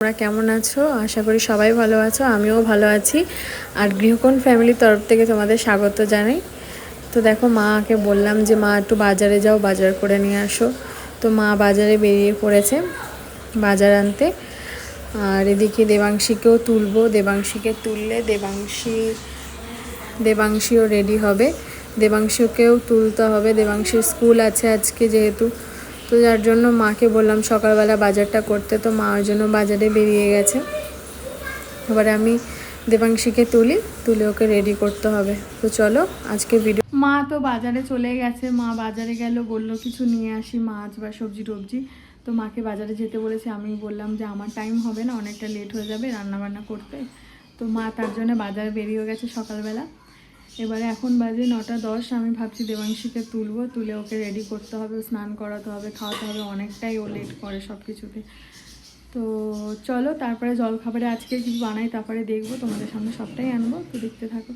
তোমরা কেমন আছো? আশা করি সবাই ভালো আছো, আমিও ভালো আছি। আর গৃহকোণ ফ্যামিলির তরফ থেকে তোমাদের স্বাগত জানাই। তো দেখো, মাকে বললাম যে মা একটু বাজারে যাও, বাজার করে নিয়ে আসো। তো মা বাজারে বেরিয়ে পড়েছে বাজার আনতে। আর এদিকে দেবাংশীকেও তুলবো, দেবাংশীকে তুললে দেবাংশীও রেডি হবে, দেবাংশীকেও তুলতে হবে। দেবাংশীর স্কুল আছে আজকে যেহেতু, তো যার জন্য মাকে বললাম সকালবেলা বাজারটা করতে, তো মা ওর জন্য বাজারে বেরিয়ে গেছে। এবারে আমি দেবাংশীকে তুলে ওকে রেডি করতে হবে। তো চলো আজকে ভিডিও। মা তো বাজারে চলে গেছে, মা বাজারে গেল, বললো কিছু নিয়ে আসি, মাছ বা সবজি টবজি। তো মাকে বাজারে যেতে বলেছে, আমি বললাম যে আমার টাইম হবে না, অনেকটা লেট হয়ে যাবে রান্নাবান্না করতে। তো মা তার জন্য বাজারে বেরিয়ে গেছে সকালবেলা। এবারে এখন বাজে 9:10। আমি ভাবছি দেবাংশীকে তুলে ওকে রেডি করতে হবে, স্নান করাতে হবে, খাওয়াতে হবে, অনেকটাই ও লেট করে সব কিছুতে। তো চলো তারপরে জলখাবারে আজকে কিছু বানাই, তারপরে দেখবো, তোমাদের সামনে সবটাই আনবো, তো দেখতে থাকো।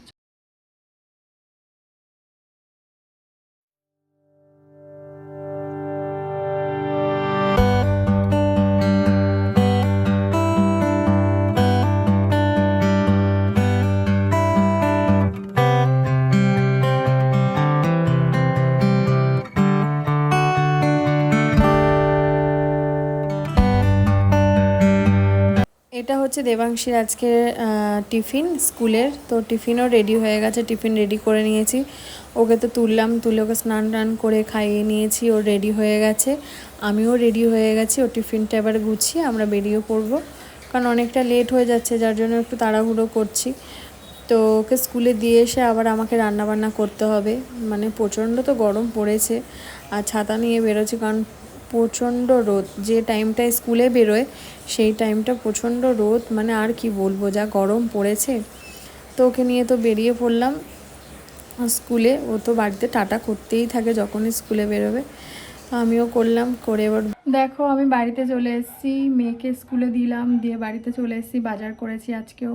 এটা হচ্ছে দেবাংশীর আজকে টিফিন স্কুলের। তো টিফিনও রেডি হয়ে গেছে, টিফিন রেডি করে নিয়েছি। ওকে তো তুলে ওকে স্নান টান করে খাইয়ে নিয়েছি, ও রেডি হয়ে গেছে। আমিও রেডি হয়ে গেছি। ও টিফিনটা এবার গুছিয়ে আমরা বেরিয়ে পড়বো, কারণ অনেকটা লেট হয়ে যাচ্ছে, যার জন্য একটু তাড়াহুড়ো করছি। তো ওকে স্কুলে দিয়ে এসে আবার আমাকে রান্নাবান্না করতে হবে। মানে প্রচণ্ড তো গরম পড়েছে, আর ছাতা নিয়ে বেরোচ্ছি কারণ প্রচণ্ড রোদ। যে টাইমটায় স্কুলে বেরোয় সেই টাইমটা প্রচণ্ড রোদ, মানে আর কি বলবো, যা গরম পড়েছে। তো ওকে নিয়ে তো বেরিয়ে পড়লাম স্কুলে। ও তো বাড়িতে টাটা করতেই থাকে যখনই স্কুলে বেরোবে, আমিও করলাম। করে এবার দেখো আমি বাড়িতে চলে এসেছি, মেয়েকে স্কুলে দিলাম, দিয়ে বাড়িতে চলে এসেছি। বাজার করেছি আজকেও।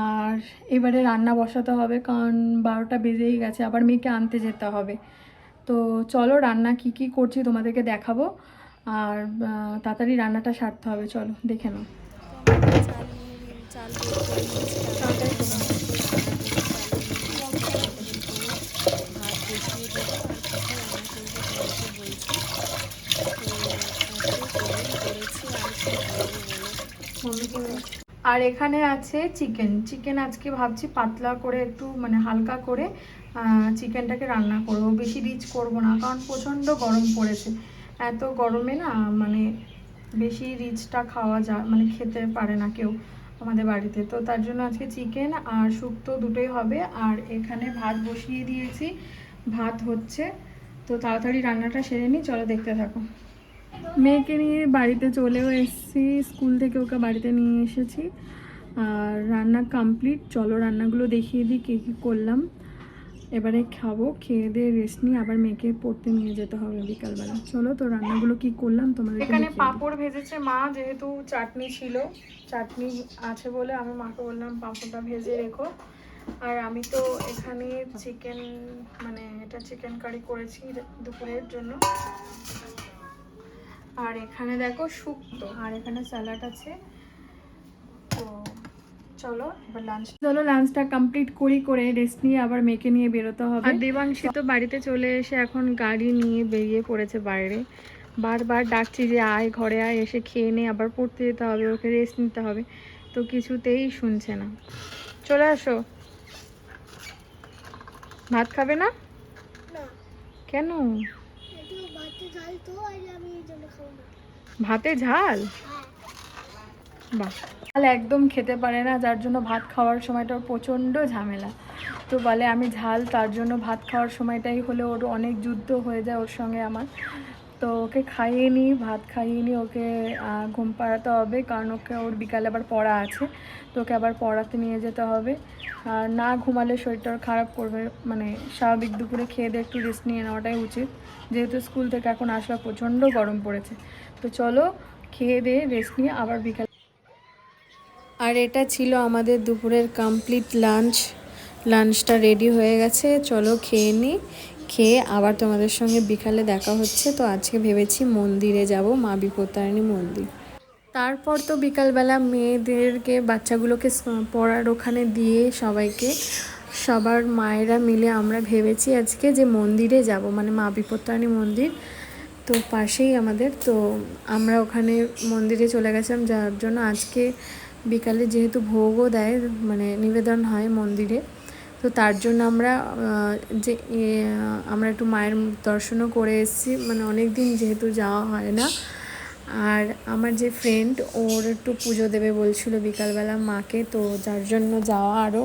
আর এবারে রান্না বসাতে হবে, কারণ 12টা বেজেই গেছে, আবার মেয়েকে আনতে যেতে হবে। তো চলো রান্না কি করছি তোমাদেরকে দেখাবো। আর তাড়াতাড়ি রান্নাটা সারতে হবে, চলো দেখে নাও। আর এখানে আছে চিকেন আজকে ভাবছি পাতলা করে একটু, মানে হালকা করে চিকেনটাকে রান্না করবো, বেশি রিচ করব না, কারণ প্রচণ্ড গরম পড়েছে। এত গরমে না মানে বেশি রিচটা খাওয়া যায়, মানে খেতে পারে না কেউ আমাদের বাড়িতে। তো তার জন্য আজকে চিকেন আর শুক্তো দুটোই হবে। আর এখানে ভাত বসিয়ে দিয়েছি, ভাত হচ্ছে। তো তাড়াতাড়ি রান্নাটা সেরে নিই, চলো দেখতে থাকো। মেয়েকে নিয়ে বাড়িতে চলেও এসেছি, স্কুল থেকে ওকে বাড়িতে নিয়ে এসেছি। আর রান্না কমপ্লিট, চলো রান্নাগুলো দেখিয়ে দিই কী করলাম। এবারে খাবো, খেয়ে দিয়ে রেস্ট নিয়ে আবার মেয়েকে পড়তে নিয়ে যেতে হবে বিকালবেলা। চলো তো রান্নাগুলো কি করলাম তোমাদের। এখানে পাঁপড় ভেজেছে মা, যেহেতু চাটনি ছিল, চাটনি আছে বলে আমি মাকে বললাম পাঁপড়টা ভেজে রেখো। আর আমি তো এখানে চিকেন, মানে এটা চিকেন কারি করেছি দুপুরের জন্য। আর এখানে দেখো শুক্তো, আর এখানে স্যালাড আছে। তো চলো এবার লাঞ্চটা কমপ্লিট করে রেস্ট নিয়ে আবার মেয়েকে নিয়ে বেরোতে হবে। আর দেবাংশী তো বাড়িতে চলে এসে এখন গাড়ি নিয়ে বেরিয়ে পড়েছে বাইরে। বারবার ডাকছি যে আয় ঘরে আয়, এসে খেয়ে নে, আবার পড়তে যেতে হবে, ওকে রেস্ট নিতে হবে। তো কিছুতেই শুনছে না। চলে আসো। ভাত খাবে না? কেন? ভাতে ঝাল? বাহ, ঝাল একদম খেতে পারে না, যার জন্য ভাত খাওয়ার সময়টা প্রচণ্ড ঝামেলা। তো বলে আমি ঝাল, তার জন্য ভাত খাওয়ার সময়টাই হলে ওর অনেক যুদ্ধ হয়ে যায় ওর সঙ্গে আমার। তো ওকে খাইয়ে নিই, ভাত খাইয়ে নিই, ওকে ঘুম পাড়াতে হবে, কারণ ওর বিকালে আবার পড়া আছে। তো ওকে আবার পড়াতে নিয়ে যেতে হবে। আর না ঘুমালে শরীরটা খারাপ করবে, মানে স্বাভাবিক দুপুরে খেয়ে দিয়ে একটু রেস্ট নিয়ে নেওয়াটাই উচিত, যেহেতু স্কুল থেকে এখন আসা প্রচণ্ড গরম পড়েছে। তো চলো খেয়ে দিয়ে রেস্ট নিয়ে আবার বিকাল। আর এটা ছিল আমাদের দুপুরের কমপ্লিট লাঞ্চটা রেডি হয়ে গেছে। চলো খেয়ে নিই, খেয়ে আবার তোমাদের সঙ্গে বিকালে দেখা হচ্ছে। তো আজকে ভেবেছি মন্দিরে যাব, মা বিপত্তারিণী মন্দির। তারপর তো বিকালবেলা মেয়েদেরকে বাচ্চাগুলোকে পড়ার ওখানে দিয়ে সবার মায়েরা মিলে আমরা ভেবেছি আজকে যে মন্দিরে যাব, মানে মা বিপত্তারিণী মন্দির তো পাশেই আমাদের। তো আমরা ওখানে মন্দিরে চলে গেছিলাম, যার জন্য আজকে বিকালে যেহেতু ভোগও দেয়, মানে নিবেদন হয় মন্দিরে, তো তার জন্য আমরা একটু মায়ের দর্শনও করে এসেছি, মানে অনেক দিন যেহেতু যাওয়া হয় না। আর আমার যে ফ্রেন্ড, ওর একটু পুজো দেবে বলছিল বিকালবেলা মাকে, তো যার জন্য যাওয়া আরও।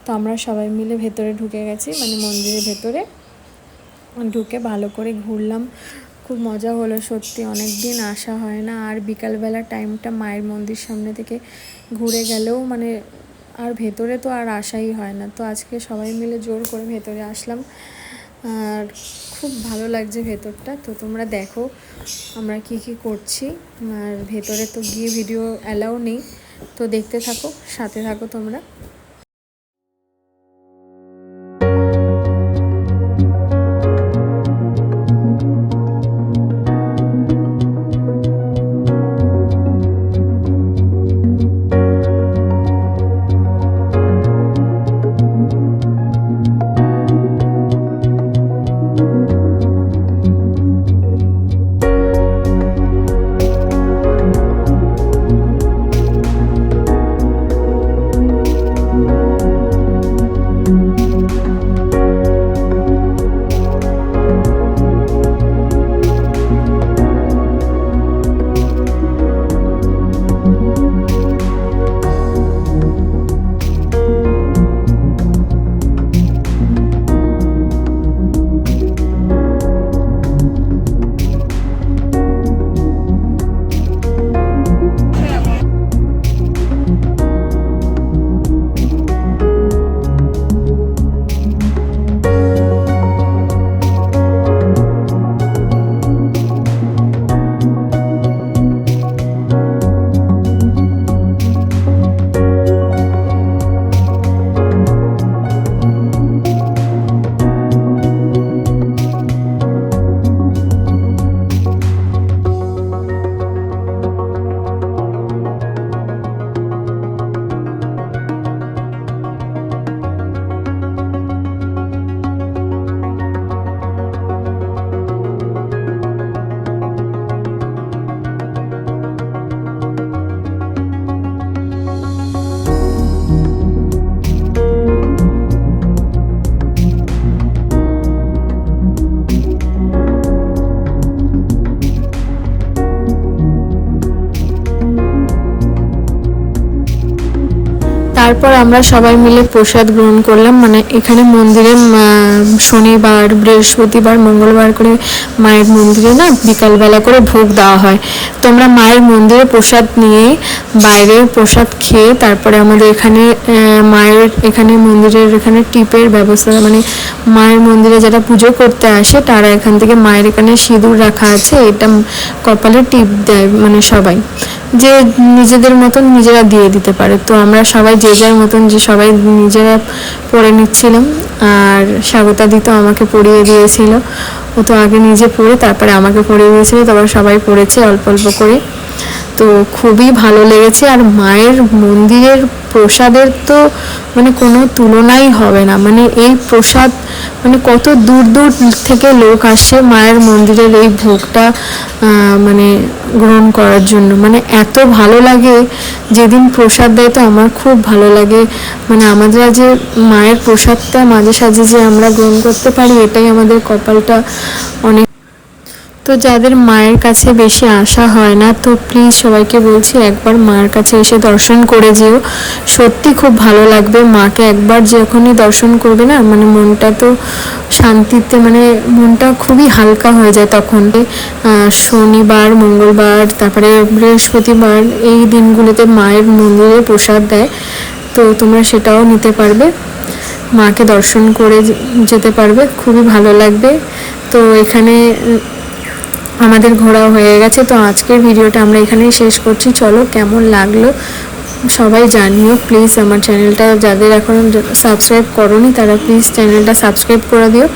তো আমরা সবাই মিলে ভেতরে ঢুকে গেছি, মানে মন্দিরের ভেতরে ঢুকে ভালো করে ঘুরলাম, খুব মজা হলো সত্যি, অনেক দিন আসা হয় না। আর বিকালবেলা টাইমটা মায়ের মন্দির সামনে থেকে ঘুরে গেলেও মানে আর ভেতরে তো আর আসাই হয় না। তো আজকে সবাই মিলে জোর করে ভেতরে আসলাম, আর খুব ভালো লাগছে ভেতরটা। তো তোমরা দেখো আমরা কি করছি, আর ভেতরে তো গিয়ে ভিডিও অ্যালাউ নেই, তো দেখতে থাকো, সাথে থাকো তোমরা। তারপর আমরা সবাই মিলে প্রসাদ গ্রহণ করলাম, মানে এখানে মন্দিরে শনিবার, বৃহস্পতিবার, মঙ্গলবার করে মায়ের মন্দিরে না বিকালবেলা করে ভোগ দেওয়া হয়। তো আমরা মায়ের মন্দিরে প্রসাদ নিয়ে বাইরে প্রসাদ খেয়ে তারপরে আমাদের এখানে মায়ের এখানে মন্দিরের এখানে টিপের ব্যবস্থা, মানে মায়ের মন্দিরে যারা পুজো করতে আসে তারা এখান থেকে মায়ের এখানে সিঁদুর রাখা আছে, এটা কপালে টিপ দেয়, মানে সবাই যে নিজেদের মতন নিজেরা দিয়ে দিতে পারে। তো আমরা সবাই যে যার মতন যে সবাই নিজেরা পরে নিচ্ছিলাম, আর স্বাগতা দিত আমাকে পরিয়ে দিয়েছিল, ও তো আগে নিজে পরে তারপরে আমাকে পরিয়ে দিয়েছিল, তারপর সবাই পড়েছে অল্প অল্প করে। তো খুবই ভালো লেগেছে। আর মায়ের মন্দিরের প্রসাদের তো মানে কোনো তুলনাই হবে না, মানে এই প্রসাদ মানে কত দূর দূর থেকে লোক আসে মায়ের মন্দিরের এই ভোগটা মানে গ্রহণ করার জন্য, মানে এত ভালো লাগে। যেদিন প্রসাদ দেয় তো আমার খুব ভালো লাগে, মানে আমরা যে মায়ের প্রসাদটা মাঝে সাঝে যে আমরা গ্রহণ করতে পারি, এটাই আমাদের কপালটা অনেক। তো যাদের মায়ের কাছে বেশি আসা হয় না, তো প্লিজ সবাইকে বলছি একবার মায়ের কাছে এসে দর্শন করে যেও, সত্যি খুব ভালো লাগবে। মাকে একবার যখনই দর্শন করবে না, মানে মনটা তো শান্তিতে, মানে মনটা খুবই হালকা হয়ে যায় তখন। শনিবার, মঙ্গলবার, তারপরে বৃহস্পতিবার এই দিনগুলোতে মায়ের মন্দিরে প্রসাদ দেয়, তো তোমরা সেটাও নিতে পারবে, মাকে দর্শন করে যেতে পারবে, খুবই ভালো লাগবে। তো এখানে আমাদের ঘোরা হয়ে গেছে, তো আজকের ভিডিওটা আমরা এখানেই শেষ করছি। চলো কেমন লাগলো সবাই জানিও প্লিজ। আমার চ্যানেলটা যাদের এখনও সাবস্ক্রাইব করোনি তারা প্লিজ চ্যানেলটা সাবস্ক্রাইব করে দিও।